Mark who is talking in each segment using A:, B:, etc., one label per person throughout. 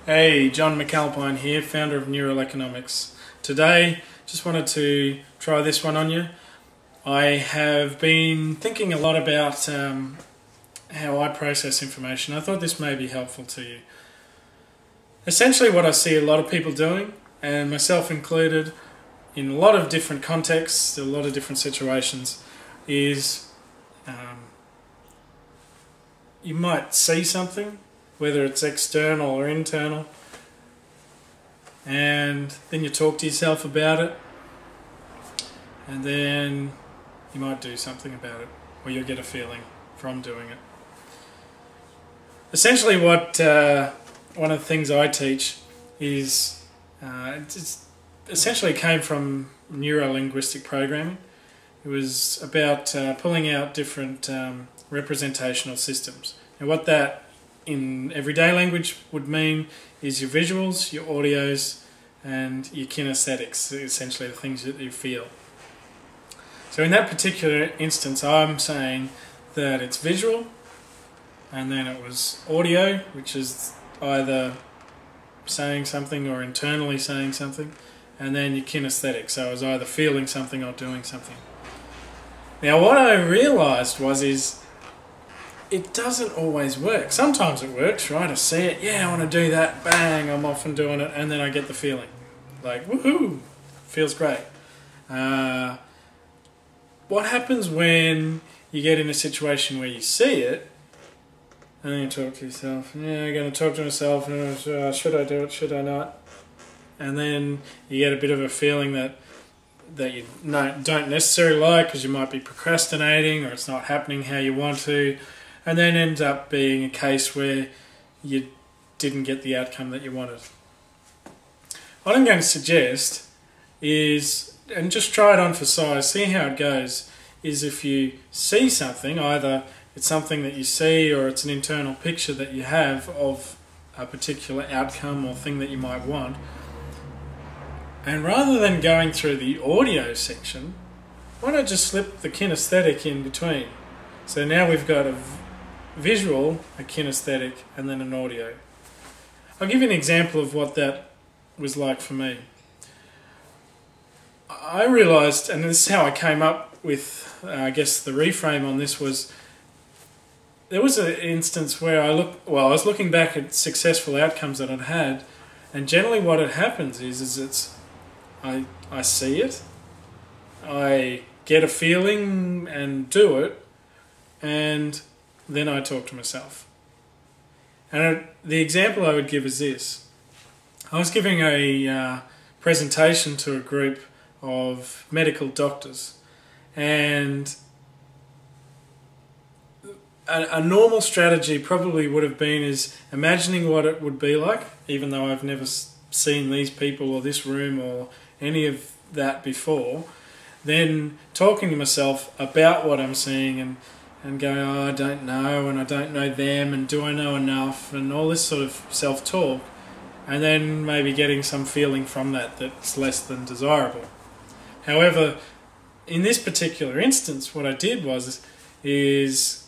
A: Hey, John McAlpine here, founder of Neural Economics. Today, just wanted to try this one on you. I have been thinking a lot about how I process information. I thought this may be helpful to you. Essentially what I see a lot of people doing, and myself included, in a lot of different contexts, a lot of different situations, is you might see something, whether it's external or internal, and then you talk to yourself about it, and then you might do something about it, or you'll get a feeling from doing it. Essentially what one of the things I teach is, essentially came from neuro-linguistic programming. It was about pulling out different representational systems. And what that in everyday language would mean is your visuals, your audios, and your kinesthetics, essentially the things that you feel. So in that particular instance, I'm saying that it's visual, and then it was audio, which is either saying something or internally saying something, and then your kinesthetic, so I was either feeling something or doing something. Now what I realised is it doesn't always work. Sometimes it works, right? I see it, yeah, I want to do that, bang, I'm off and doing it, and then I get the feeling. Like, woohoo, feels great. What happens when you get in a situation where you see it, and then you talk to yourself, yeah, I'm going to talk to myself, should I do it, should I not? And then you get a bit of a feeling that you don't necessarily like because you might be procrastinating or it's not happening how you want to, and then ends up being a case where you didn't get the outcome that you wanted. What I'm going to suggest is, and just try it on for size, see how it goes, is if you see something, either it's something that you see or it's an internal picture that you have of a particular outcome or thing that you might want, and rather than going through the audio section, why not just slip the kinesthetic in between? So now we've got a visual, a kinesthetic, and then an audio. I'll give you an example of what that was like for me. I realised, and this is how I came up with, I guess the reframe on this was, there was an instance where I was looking back at successful outcomes that I'd had, and generally what had happens is I see it, I get a feeling and do it, and then I talk to myself. And the example I would give is this. I was giving a presentation to a group of medical doctors, and a normal strategy probably would have been is imagining what it would be like, even though I've never seen these people or this room or any of that before, then talking to myself about what I'm seeing and going, oh, I don't know, and I don't know them, and do I know enough, and all this sort of self-talk, and then maybe getting some feeling from that that's less than desirable. However, in this particular instance, what I did is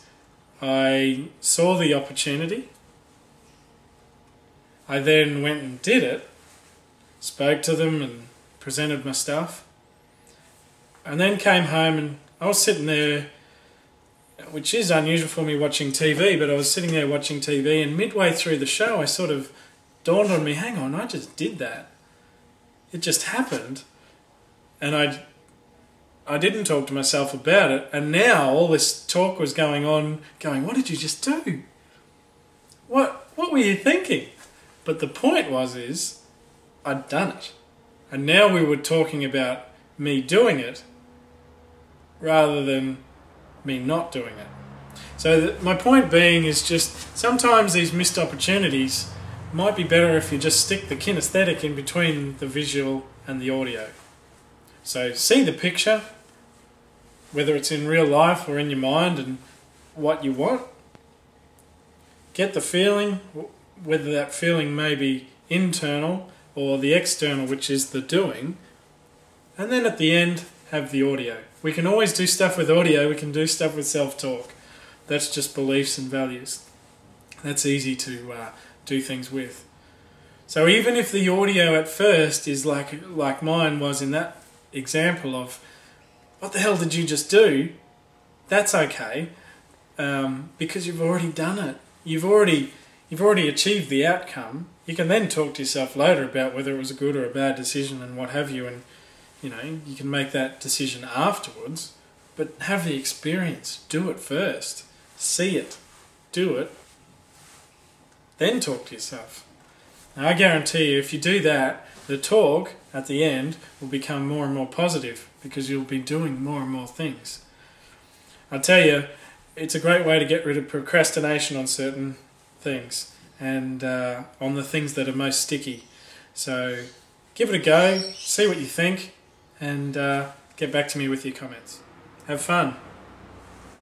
A: I saw the opportunity, I then went and did it, spoke to them and presented my stuff, and then came home and I was sitting there, which is unusual for me watching TV, but I was sitting there watching TV, and midway through the show I sort of dawned on me, hang on, I just did that. It just happened, and I didn't talk to myself about it, and now all this talk was going on, what did you just do? What were you thinking? But the point is I'd done it. And now we were talking about me doing it rather than me not doing it. So my point being is just sometimes these missed opportunities might be better if you just stick the kinesthetic in between the visual and the audio. So see the picture, whether it's in real life or in your mind, and what you want. Get the feeling, whether that feeling may be internal or the external, which is the doing, and then at the end have the audio. We can always do stuff with audio, we can do stuff with self-talk. That's just beliefs and values. That's easy to do things with. So even if the audio at first is like mine was in that example of, what the hell did you just do? That's okay, because you've already done it. You've already achieved the outcome. You can then talk to yourself later about whether it was a good or a bad decision and what have you, and you can make that decision afterwards. But have the experience. Do it first. See it. Do it. Then talk to yourself. Now, I guarantee you, if you do that, the talk at the end will become more and more positive because you'll be doing more and more things. I tell you, it's a great way to get rid of procrastination on certain things and on the things that are most sticky. So give it a go, see what you think, and get back to me with your comments. Have fun.